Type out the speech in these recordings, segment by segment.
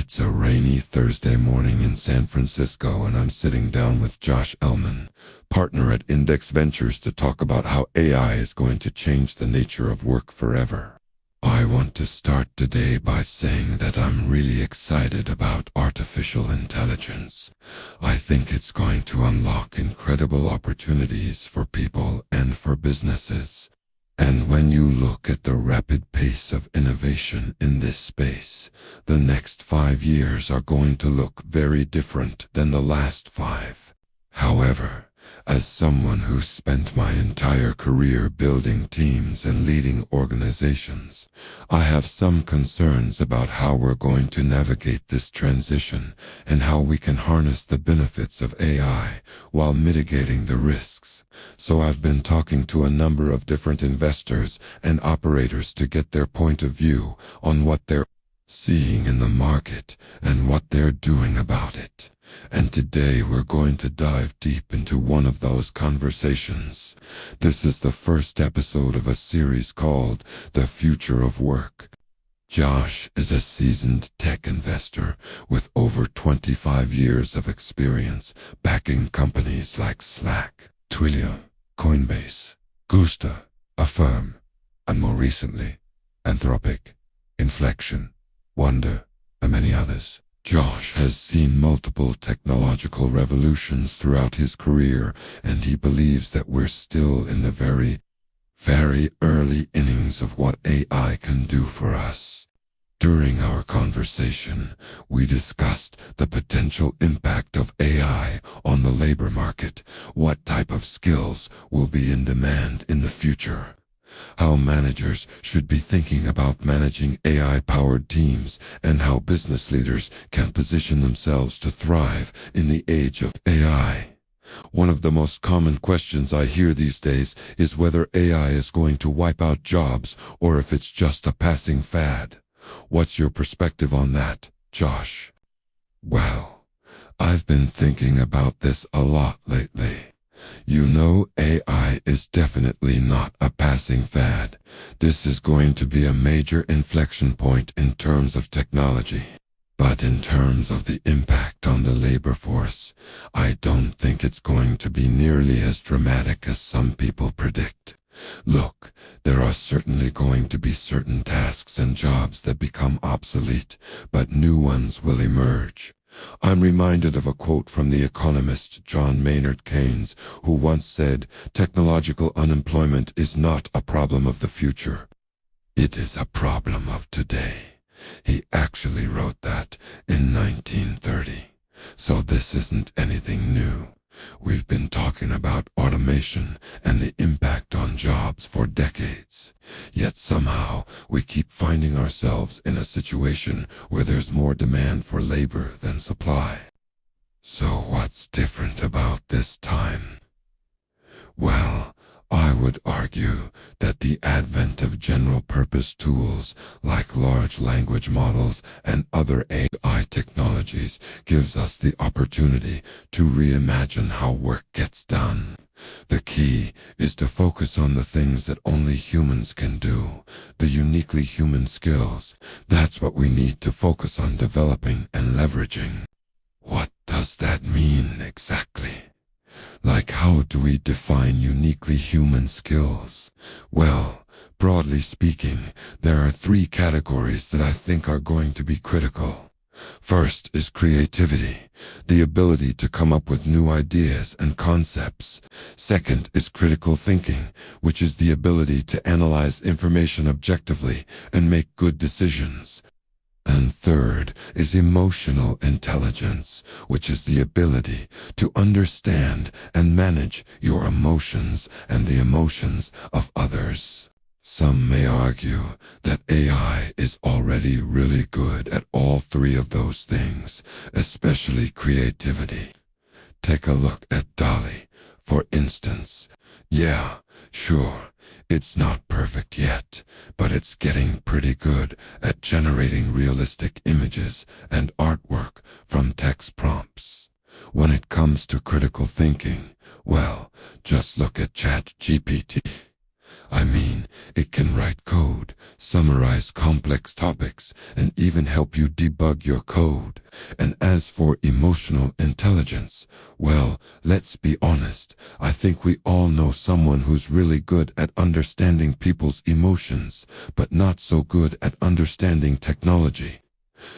It's a rainy Thursday morning in San Francisco, and I'm sitting down with Josh Ellman, partner at Index Ventures, to talk about how AI is going to change the nature of work forever. I want to start today by saying that I'm really excited about artificial intelligence. I think it's going to unlock incredible opportunities for people and for businesses. And when you look at the rapid pace of innovation in this space, the next 5 years are going to look very different than the last 5. However, as someone who spent my entire career building teams and leading organizations, I have some concerns about how we're going to navigate this transition and how we can harness the benefits of AI while mitigating the risks. So I've been talking to a number of different investors and operators to get their point of view on what they're seeing in the market and what they're doing about it. And today we're going to dive deep into one of those conversations. This is the first episode of a series called The Future of Work. Josh is a seasoned tech investor with over 25 years of experience backing companies like Slack, Twilio, Coinbase, Gusta, Affirm, and more recently, Anthropic, Inflection, Wonder, and many others. Josh has seen multiple technological revolutions throughout his career, and he believes that we're still in the very, very early innings of what AI can do for us. During our conversation, we discussed the potential impact of AI on the labor market, what type of skills will be in demand in the future, how managers should be thinking about managing AI-powered teams, and how business leaders can position themselves to thrive in the age of AI. One of the most common questions I hear these days is whether AI is going to wipe out jobs or if it's just a passing fad. What's your perspective on that, Josh? Well, I've been thinking about this a lot lately. You know, AI is definitely not a passing fad. This is going to be a major inflection point in terms of technology. But in terms of the impact on the labor force, I don't think it's going to be nearly as dramatic as some people predict. Look, there are certainly going to be certain tasks and jobs that become obsolete, but new ones will emerge. I'm reminded of a quote from the economist John Maynard Keynes, who once said, "Technological unemployment is not a problem of the future. It is a problem of today." He actually wrote that in 1930. So this isn't anything new. We've been talking about automation and the impact on jobs for decades. Yet somehow we keep finding ourselves in a situation where there's more demand for labor than supply. So what's different about this time? Well, I would argue that the advent of general-purpose tools like large language models and other AI technologies gives us the opportunity to reimagine how work gets done. The key is to focus on the things that only humans can do, the uniquely human skills. That's what we need to focus on developing and leveraging. What does that mean exactly? Like, how do we define uniquely human skills? Well, broadly speaking, there are 3 categories that I think are going to be critical. First is creativity, the ability to come up with new ideas and concepts. Second is critical thinking, which is the ability to analyze information objectively and make good decisions. And third is emotional intelligence, which is the ability to understand and manage your emotions and the emotions of others. Some may argue that AI is already really good at all 3 of those things, especially creativity. Take a look at DALL-E, for instance. Yeah, sure, it's not perfect yet, but it's getting pretty good at generating realistic images and artwork from text prompts. When it comes to critical thinking, well, just look at ChatGPT. I mean, it can write code, summarize complex topics, and even help you debug your code. And as for emotional intelligence, well, let's be honest, I think we all know someone who's really good at understanding people's emotions, but not so good at understanding technology.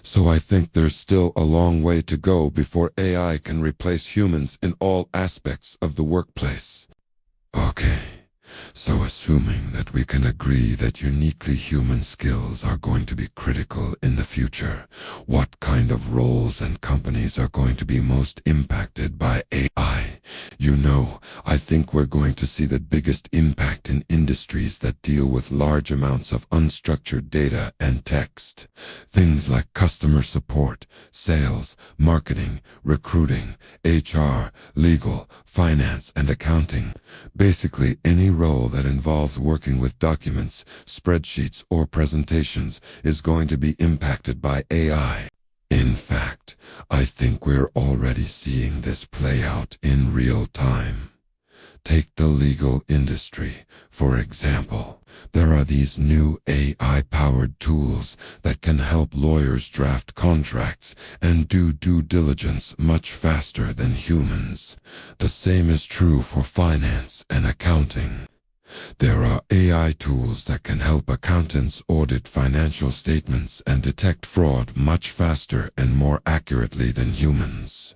So I think there's still a long way to go before AI can replace humans in all aspects of the workplace. Okay. So assuming that we can agree that uniquely human skills are going to be critical in the future, what kind of roles and companies are going to be most impacted by AI? I think we're going to see the biggest impact in industries that deal with large amounts of unstructured data and text. Things like customer support, sales, marketing, recruiting, HR, legal, finance, and accounting. Basically, any role that involves working with documents, spreadsheets, or presentations is going to be impacted by AI. In fact, I think we're already seeing this play out in real time. Take the legal industry, for example. There are these new AI-powered tools that can help lawyers draft contracts and do due diligence much faster than humans. The same is true for finance and accounting. There are AI tools that can help accountants audit financial statements and detect fraud much faster and more accurately than humans.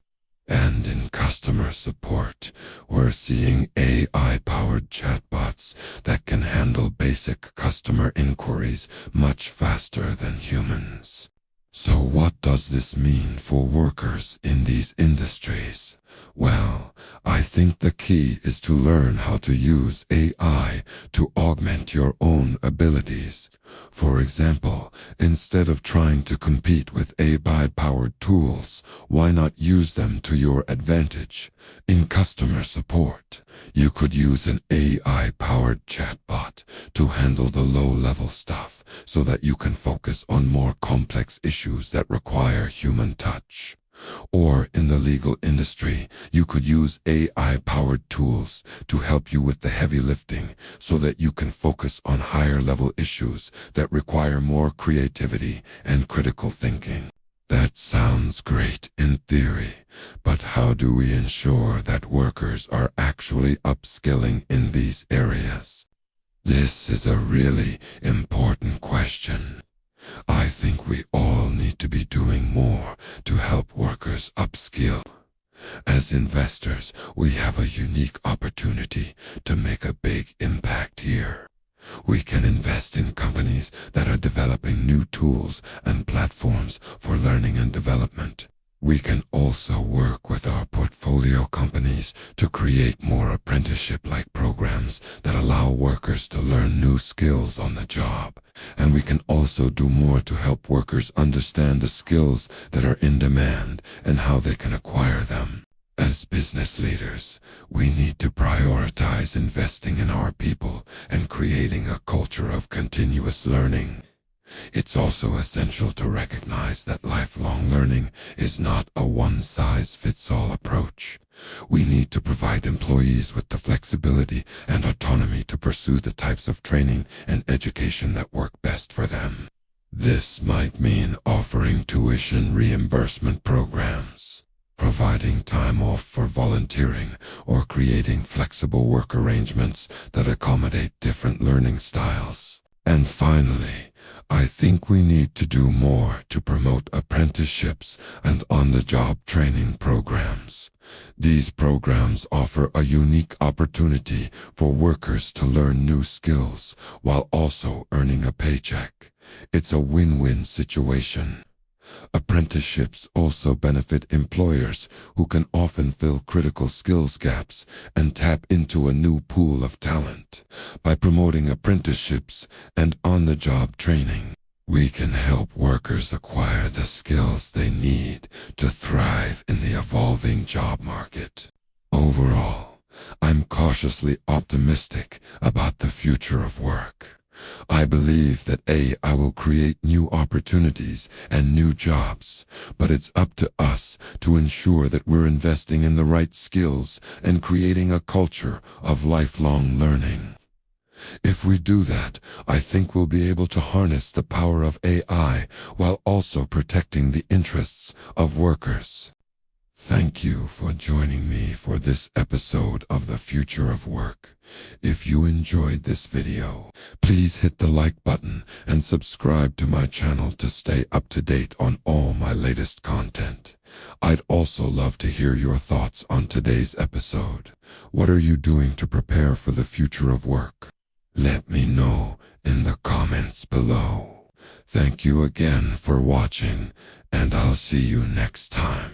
And in customer support, we're seeing AI-powered chatbots that can handle basic customer inquiries much faster than humans. So what does this mean for workers in these industries? Well, I think the key is to learn how to use AI to augment your own abilities. For example, instead of trying to compete with AI-powered tools, why not use them to your advantage? In customer support, you could use an AI-powered chatbot to handle the low-level stuff so that you can focus on more complex issues that require human touch. Or in the legal industry, you could use AI-powered tools to help you with the heavy lifting so that you can focus on higher-level issues that require more creativity and critical thinking. That sounds great in theory, but how do we ensure that workers are actually upskilling in these areas? This is a really important question. I think we all need to be doing more to help workers upskill. As investors, we have a unique opportunity to make a big impact here. We can invest in companies that are developing new tools and platforms for learning and development. We can also work with our portfolio companies to create more apprenticeship-like programs that allow workers to learn new skills on the job. And we can also do more to help workers understand the skills that are in demand and how they can acquire them. As business leaders, we need to prioritize investing in our people and creating a culture of continuous learning. It's also essential to recognize that lifelong learning is not a one-size-fits-all approach. We need to provide employees with the flexibility and autonomy to pursue the types of training and education that work best for them. This might mean offering tuition reimbursement programs, providing time off for volunteering, or creating flexible work arrangements that accommodate different learning styles. And finally, I think we need to do more to promote apprenticeships and on-the-job training programs. These programs offer a unique opportunity for workers to learn new skills while also earning a paycheck. It's a win-win situation. Apprenticeships also benefit employers who can often fill critical skills gaps and tap into a new pool of talent. By promoting apprenticeships and on-the-job training, we can help workers acquire the skills they need to thrive in the evolving job market. Overall, I'm cautiously optimistic about the future of work. I believe that AI will create new opportunities and new jobs, but it's up to us to ensure that we're investing in the right skills and creating a culture of lifelong learning. If we do that, I think we'll be able to harness the power of AI while also protecting the interests of workers. Thank you for joining me for this episode of The Future of Work. If you enjoyed this video, please hit the like button and subscribe to my channel to stay up to date on all my latest content. I'd also love to hear your thoughts on today's episode. What are you doing to prepare for the future of work? Let me know in the comments below. Thank you again for watching, and I'll see you next time.